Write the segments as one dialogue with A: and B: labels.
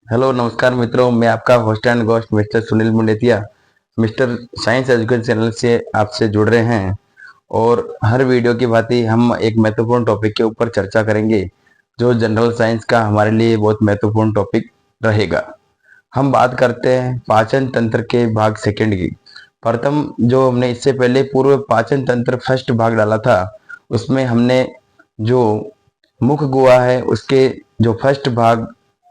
A: Hello नमस्कार मित्रों, मैं आपका host and ghost mister Sunil Mundetiya mister science education channel से आपसे जुड़ रहे हैं। और हर वीडियो की भांति हम एक महत्वपूर्ण टॉपिक के ऊपर चर्चा करेंगे जो जनरल साइंस का हमारे लिए बहुत महत्वपूर्ण टॉपिक रहेगा। हम बात करते हैं पाचन तंत्र के भाग सेकंड की। प्रथम जो हमने इससे पहले पूर्व पाचन तंत्र फर्स्ट भाग डाला था, उसमें हमने जो मुख गुहा है उसके जो फर्स्ट भाग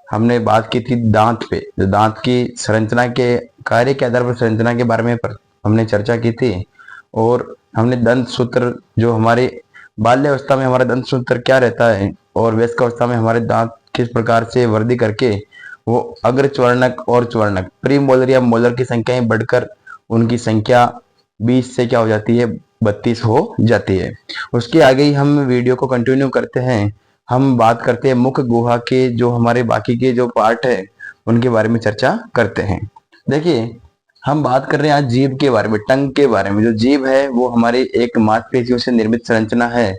A: हमने बात की थी दांत पे, जो दांत की संरचना के कार्य के आधार पर संरचना के बारे में हमने चर्चा की थी। और हमने दंत सूत्र, जो हमारे बाल्यावस्था में हमारा दंत सूत्र क्या रहता है और वयस्क अवस्था में हमारे दांत किस प्रकार से वृद्धि करके वो अग्रच्वर्णक और च्वर्णक प्री मोलर या मोलर की संख्याएं बढ़कर उनकी संख्या 20 से क्या हो जाती है, 32 हो जाती है। उसके आगे ही हम वीडियो को कंटिन्यू करते हैं। हम बात करते हैं मुख गुहा के जो हमारे बाकी के जो पार्ट है उनके बारे में चर्चा करते हैं। देखिए, हम बात कर रहे हैं आज जीभ के बारे में, टंग के बारे में। जो जीभ है वो हमारे एक मांसपेशियों से निर्मित संरचना है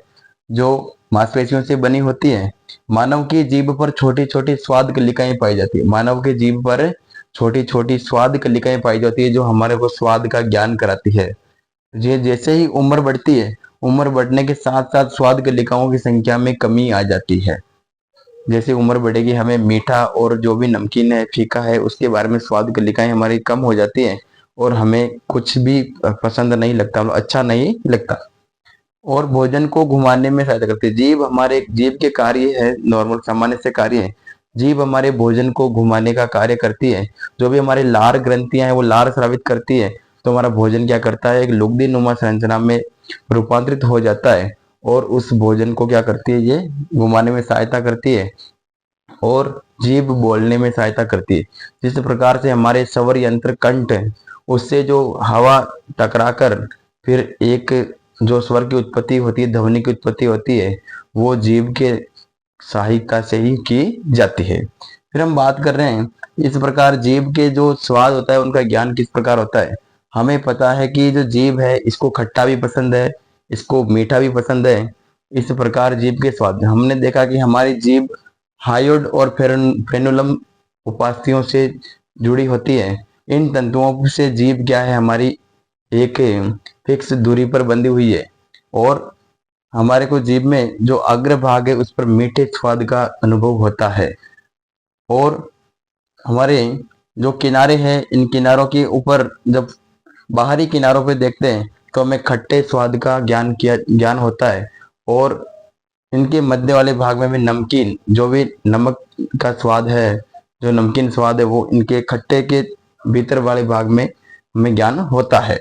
A: जो मांसपेशियों से बनी होती है। मानव की जीभ पर छोटी छोटी स्वाद कलिकाएं पाई जाती है। मानव की जीभ पर छोटी छोटी स्वाद कलिकाएं पाई जाती है जो हमारे को स्वाद का ज्ञान कराती है। ये जैसे ही उम्र बढ़ती है, उम्र बढ़ने के साथ साथ स्वाद कलिकाओं की संख्या में कमी आ जाती है। जैसे उम्र बढ़ेगी हमें मीठा और जो भी नमकीन है, फीका है, उसके बारे में स्वाद कलिकाएं हमारी कम हो जाती है और हमें कुछ भी पसंद नहीं लगता, मतलब अच्छा नहीं लगता। और भोजन को घुमाने में सहायता करती है जीभ। हमारे जीभ के कार्य है नॉर्मल सामान्य से कार्य है। जीभ हमारे भोजन को घुमाने का कार्य करती है। जो भी हमारी लार ग्रंथियां हैं वो लार स्रावित करती है, तो हमारा भोजन क्या करता है, एक लुगदी नुमा संरचना में रूपांतरित हो जाता है और उस भोजन को क्या करती है, ये घुमाने में सहायता करती है और जीभ बोलने में सहायता करती है। जिस प्रकार से हमारे स्वर यंत्र कंठ है, उससे जो हवा टकराकर फिर एक जो स्वर की उत्पत्ति होती है, ध्वनि की उत्पत्ति होती है, वो जीभ के सहायता से ही की जाती है। फिर हम बात कर रहे हैं इस प्रकार जीभ के जो स्वाद होता है उनका ज्ञान किस प्रकार होता है। हमें पता है कि जो जीभ है इसको खट्टा भी पसंद है, इसको मीठा भी पसंद है। इस प्रकार जीभ के स्वाद, हमने देखा कि हमारी जीभ हायोड और फ्रेनुलम उपास्थियों से जुड़ी होती है। इन तंतुओं से जीभ क्या है, हमारी एक फिक्स दूरी पर बंधी हुई है और हमारे को जीभ में जो अग्र भाग है उस पर मीठे स्वाद का अनुभव होता है। और हमारे जो किनारे हैं, इन किनारों के ऊपर जब बाहरी किनारों पे देखते हैं तो हमें खट्टे स्वाद का ज्ञान होता है। और इनके मध्य वाले भाग में भी नमकीन, जो भी नमक का स्वाद है, जो नमकीन स्वाद है, वो इनके खट्टे के भीतर वाले भाग में हमें ज्ञान होता है।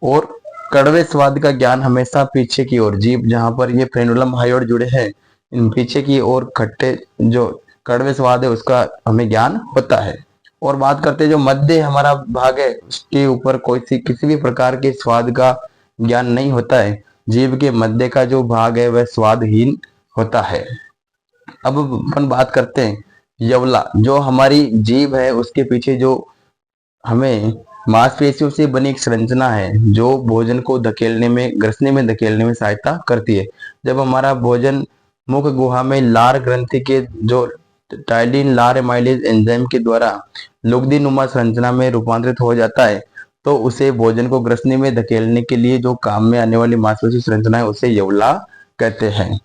A: और कड़वे स्वाद का ज्ञान हमेशा पीछे की ओर, जीभ जहां पर ये फ्रेनुलम हायोड जुड़े हैं, इन पीछे की ओर खट्टे जो कड़वे स्वाद है उसका हमें ज्ञान होता है। और बात करते हैं जो मध्य हमारा भाग है, उसके ऊपर कोई सी किसी भी प्रकार के स्वाद का ज्ञान नहीं होता है। जीभ के मध्य का जो भाग है वह स्वादहीन होता है। अब अपन बात करते हैं यवला, जो हमारी जीभ है उसके पीछे जो हमें मांसपेशियों से बनी एक संरचना है जो भोजन को धकेलने में, ग्रसने में धकेलने में सहायता करती है। जब हमारा भोजन मुख गुहा में लार ग्रंथि के जो टाइलिन लार एमाइलेज एंजाइम के द्वारा लुगदी नुमा संरचना में रूपांतरित हो जाता है, तो उसे भोजन को ग्रसने में धकेलने के लिए जो काम में आने वाली मांसपेशी संरचना है उसे यवला कहते हैं।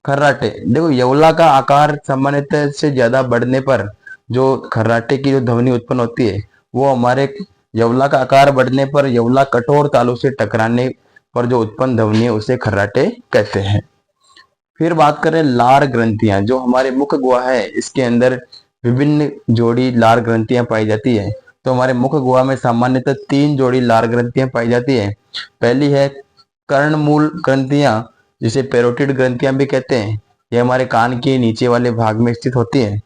A: खर्राटे, देखो यवला का आकार सामान्यतः से ज्यादा बढ़ने पर जो खर्राटे की जो ध्वनि उत्पन्न होती है, वो हमारे यवला का आकार बढ़ने पर यवला कठोर तालू से टकराने पर जो उत्पन्न ध्वनि है उसे खर्राटे कहते हैं। फिर बात करें लार ग्रंथियां, जो हमारे मुख गुहा है इसके अंदर विभिन्न जोड़ी लार ग्रंथियां पाई जाती है। तो हमारे मुख गुहा में सामान्यतः 3 जोड़ी लार ग्रंथियां पाई जाती है। पहली है कर्णमूल ग्रंथियां, जिसे पेरोटिड ग्रंथियां भी कहते हैं। ये हमारे कान के नीचे वाले भाग में स्थित होती है।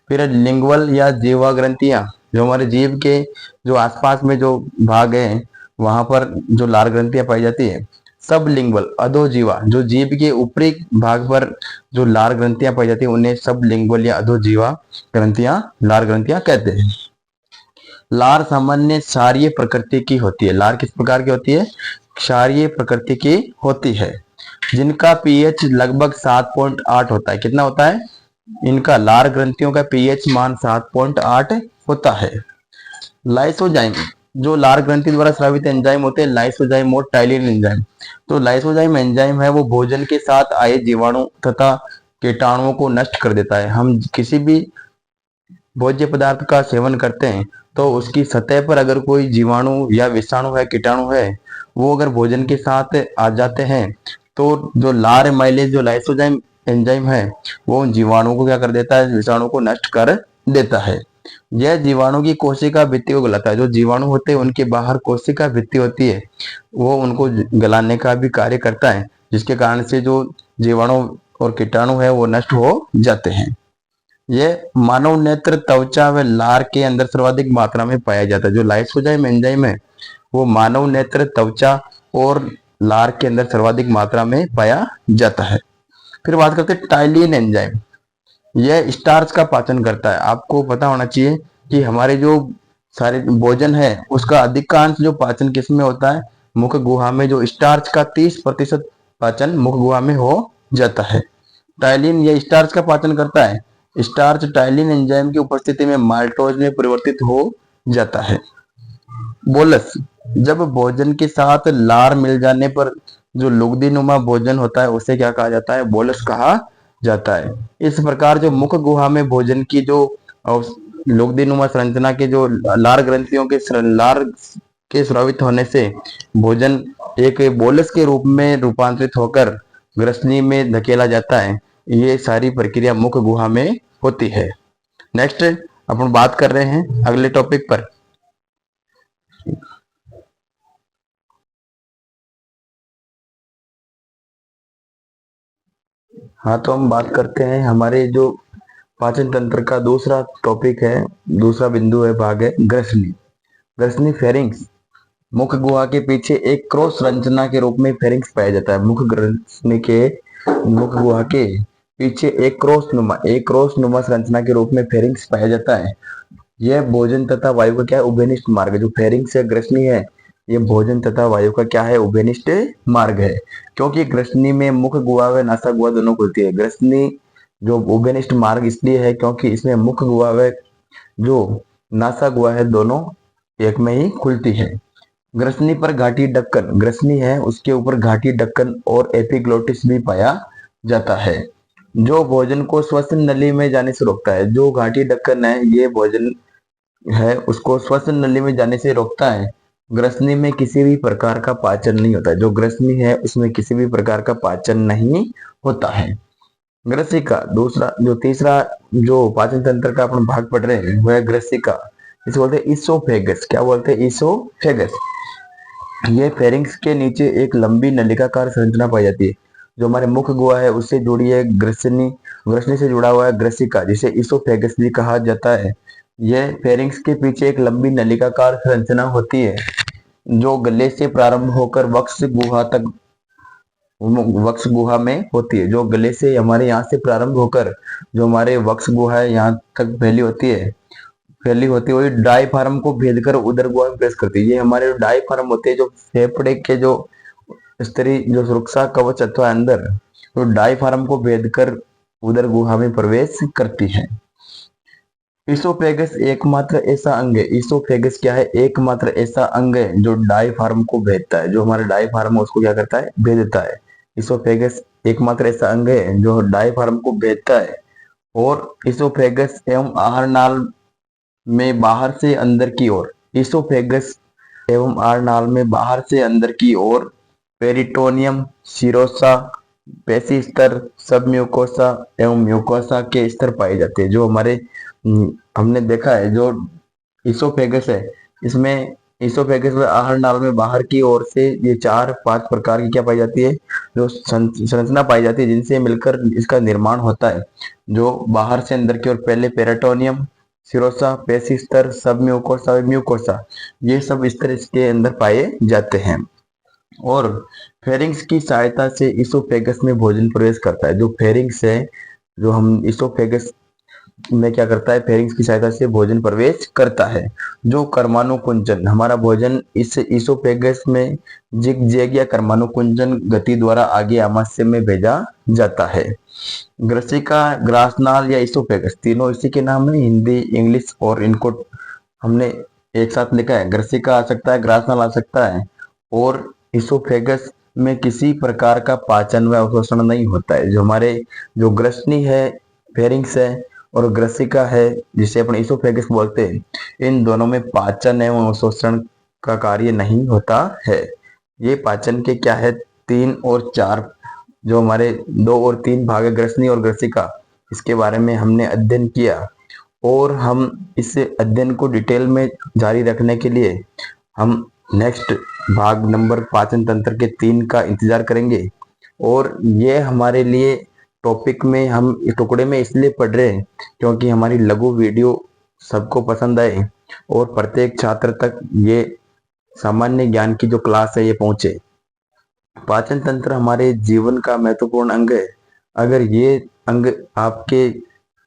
A: फिर लिंगवल या जीवा ग्रंथियां, जो हमारे जीभ के जो आसपास में जो भाग है वहां पर जो लार ग्रंथियां पाई जाती है। सब लिंगवल अधोजीवा, जो जीभ के ऊपरी भाग पर जो लार ग्रंथियां पाई जाती है उन्हें सब लिंगवल या अधोजीवा ग्रंथियां, लार ग्रंथियां कहते हैं। लार सामान्य क्षारीय प्रकृति की होती है। लार किस प्रकार की होती है, क्षारीय प्रकृति की होती है, जिनका पीएच लगभग 7.8 होता है। कितना होता है, इनका लार ग्रंथियों का पीएच मान 7.8 होता है। लाइसोजाइम, जो लार ग्रंथि द्वारा स्रावित एंजाइम होते हैं लाइसोजाइम और टाइलिन एंजाइम। तो लाइसोजाइम एंजाइम है वो भोजन के साथ आए जीवाणु तथा कीटाणुओं को नष्ट कर देता है। हम किसी भी भोज्य पदार्थ का सेवन करते हैं तो उसकी सतह पर अगर कोई जीवाणु या विषाणु है, कीटाणु है, वो अगर भोजन के साथ आ जाते हैं तो जो लार माइलेज जो लाइसोजाइम एंजाइम है वो उन जीवाणुओं को क्या कर देता है, विषाणु को नष्ट कर देता है। यह जीवाणु की कोशिका भित्ति को गलाता है। जो जीवाणु होते हैं उनके बाहर कोशिका भित्ति होती है, वो उनको गलाने का भी कार्य करता है, जिसके कारण से जो जीवाणु और कीटाणु है वो नष्ट हो जाते हैं। यह मानव नेत्र, त्वचा व लार के अंदर सर्वाधिक मात्रा में पाया जाता है। जो लाइसोजाइम एंजाइम है वो मानव नेत्र, त्वचा और लार के अंदर सर्वाधिक मात्रा में पाया जाता है। फिर बात करते हैं टाइलिन एंजाइम। यह स्टार्च का पाचन करता है। आपको पता होना चाहिए कि हमारे जो सारे भोजन है उसका अधिकांश जो पाचन किस में होता है, मुख गुहा में। जो स्टार्च का 30% पाचन मुख गुहा में हो जाता है। टाइलिन यह स्टार्च का पाचन करता है। स्टार्च टाइलिन एंजाइम की उपस्थिति में माल्टोज में परिवर्तित हो जाता है। बोलस, जब भोजन के साथ लार मिल जाने पर जो लुगदीनुमा भोजन होता है उसे क्या कहा जाता है, बोलस कहा जाता है। इस प्रकार जो मुख गुहा में भोजन की जो लुगदीनुमा संरचना के जो लार ग्रंथियों के लार के स्रावित होने से भोजन एक बोलस के रूप में रूपांतरित होकर ग्रसनी में धकेला जाता है। ये सारी प्रक्रिया मुख गुहा में होती है। नेक्स्ट अपन बात कर रहे हैं अगले टॉपिक पर। हाँ, तो हम बात करते हैं हमारे जो पाचन तंत्र का दूसरा टॉपिक है, दूसरा बिंदु है, भाग है ग्रसनी। ग्रसनी फेरिंग्स, मुख गुहा के पीछे एक क्रॉस संरचना के रूप में फेरिंग्स पाया जाता है। मुख ग्रसनी के मुख गुहा के पीछे एक क्रॉस नुमा संरचना के रूप में फेरिंग्स पाया जाता है। यह भोजन तथा वायु का क्या है, उभयनिष्ठ मार्ग है। जो फेरिंग्स है, ग्रसनी है, ये भोजन तथा वायु का क्या है, उभयनिष्ठ मार्ग है। क्योंकि ग्रसनी में मुख गुहा व नासा गुहा दोनों खुलती है। ग्रसनी जो उभयनिष्ठ मार्ग इसलिए है क्योंकि इसमें मुख गुहा व जो नासा गुहा है दोनों एक में ही खुलती है। ग्रसनी पर घाटी ढक्कन, ग्रसनी है उसके ऊपर घाटी ढक्कन और एपिग्लोटिस भी पाया जाता है, जो भोजन को श्वसन नली में जाने से रोकता है। जो घाटी ढक्कन है ये भोजन है उसको श्वसन नली में जाने से रोकता है। ग्रसनी में किसी भी प्रकार का पाचन नहीं होता है। जो ग्रसनी है उसमें किसी भी प्रकार का पाचन नहीं होता है। ग्रसिका, दूसरा जो तीसरा जो पाचन तंत्र का अपन भाग पढ़ रहे हैं वह है ग्रसिका। इसे बोलते हैं इसोफेगस। क्या बोलते हैं, इसोफेगस। ये फेरिंग्स के नीचे एक लंबी नलिकाकार संरचना पाई जाती है। जो हमारे मुख गुहा है उससे जुड़ी है ग्रसनी, ग्रसनी से जुड़ा हुआ है ग्रसिका, जिसे इसोफेगस भी कहा जाता है। यह फेरिंग्स के पीछे एक लंबी नलिकाकार संरचना होती है जो गले से प्रारंभ होकर वक्ष गुहा में होती है। जो गले से हमारे यहाँ से प्रारंभ होकर जो हमारे वक्ष गुहा है यहाँ तक फैली होती है वही डायफ्राम को भेदकर उदर गुहा में प्रवेश करती है। ये हमारे डायफ्राम होते हैं जो फेफड़े के जो स्तरी जो सुरक्षा कवच अथवा अंदर तो डायफ्राम को भेदकर उदर गुहा में प्रवेश करती है। इसोफेगस एकमात्र ऐसा अंग है, इसोफेगस क्या है, एकमात्र ऐसा अंग है जो डायफ्राम को भेदता है। जो हमारा डायफ्राम है उसको क्या करता है, भेदता है। इसोफेगस एकमात्र ऐसा अंग है जो डायफ्राम को भेदता है। और इसोफेगस एवं आहार नाल में बाहर से अंदर की ओर, इसोफेगस एवं आहार नाल में बाहर से अंदर की ओर पेरिटोनियम, सिरोसा, पेशी स्तर, सब म्यूकोसा एवं म्यूकोसा के स्तर पाए जाते हैं। जो हमारे हमने देखा है जो इसोफेगस है इसमें इसोफेगस में आहार नाल में बाहर की ओर से ये 4-5 प्रकार की क्या पाई जाती है, जो संरचना पाई जाती है जिनसे मिलकर इसका निर्माण होता है। जो बाहर से अंदर की ओर पहले पेरिटोनियम, सिरोसा, पेशी स्तर, सब म्यूकोसा, म्यूकोसा, ये सब स्तर इसके अंदर पाए जाते हैं। और फेरिंग्स की सहायता से इसोफेगस में भोजन प्रवेश करता है। जो फेरिंग्स है, जो हम इसोफेगस में क्या करता है, फेरिंग्स की सहायता से भोजन प्रवेश करता है। जो कर्मानुकुंचन, हमारा भोजन इस इसोफेगस में जिगजैग या कर्मानुकुंचन गति द्वारा आगे आमाशय में भेजा जाता है। ग्रसिका, ग्रासनाल या इसोफेगस, तीनों इसी के नाम है, हिंदी इंग्लिश, और इनको हमने एक साथ लिखा है। ग्रसिका आ सकता है, ग्रासनाल आ सकता है, और इसोफेगस में किसी प्रकार का पाचन व अवशोषण नहीं होता है। जो हमारे जो ग्रसनी है, फेरिंग्स है, और ग्रसिका है जिसे अपन इसोफेगस बोलते हैं, इन दोनों में पाचन एवं अवशोषण का कार्य नहीं होता है। ये पाचन के क्या है, 3 और 4, जो हमारे 2 और 3 भाग है, ग्रसनी और ग्रसिका, इसके बारे में हमने अध्ययन किया। और हम इस अध्ययन को डिटेल में जारी रखने के लिए हम नेक्स्ट भाग नंबर पाचन तंत्र के 3 का इंतजार करेंगे। और ये हमारे लिए टॉपिक में हम इस टुकड़े में इसलिए पढ़ रहे हैं क्योंकि हमारी लघु वीडियो सबको पसंद आए और प्रत्येक छात्र तक ये सामान्य ज्ञान की जो क्लास है ये पहुंचे। पाचन तंत्र हमारे जीवन का महत्वपूर्ण अंग है। अगर ये अंग आपके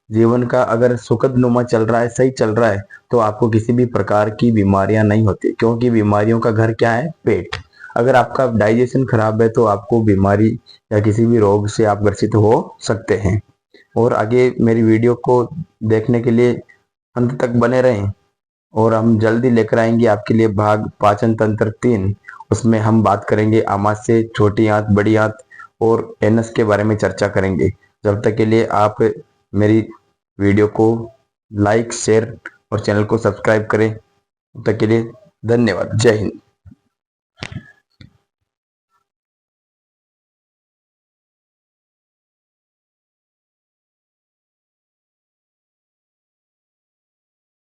A: जीवन का अगर सुखद नुमा चल रहा है, सही चल रहा है, तो आपको किसी भी प्रकार की बीमारियां नहीं होती, क्योंकि बीमारियों का घर क्या है, पेट। अगर आपका डाइजेशन खराब है तो आपको बीमारी या किसी भी रोग से आप ग्रसित हो सकते हैं। और आगे मेरी वीडियो को देखने के लिए अंत तक बने रहें, और हम जल्दी लेकर आएंगे आपके लिए भाग पाचन तंत्र 3। उसमें हम बात करेंगे आमाशय, छोटी आंत, बड़ी आंत और एनस के बारे में चर्चा करेंगे। जब तक के लिए आप मेरी वीडियो को लाइक, शेयर और चैनल को सब्सक्राइब करें। तब तक के लिए धन्यवाद। जय हिंद।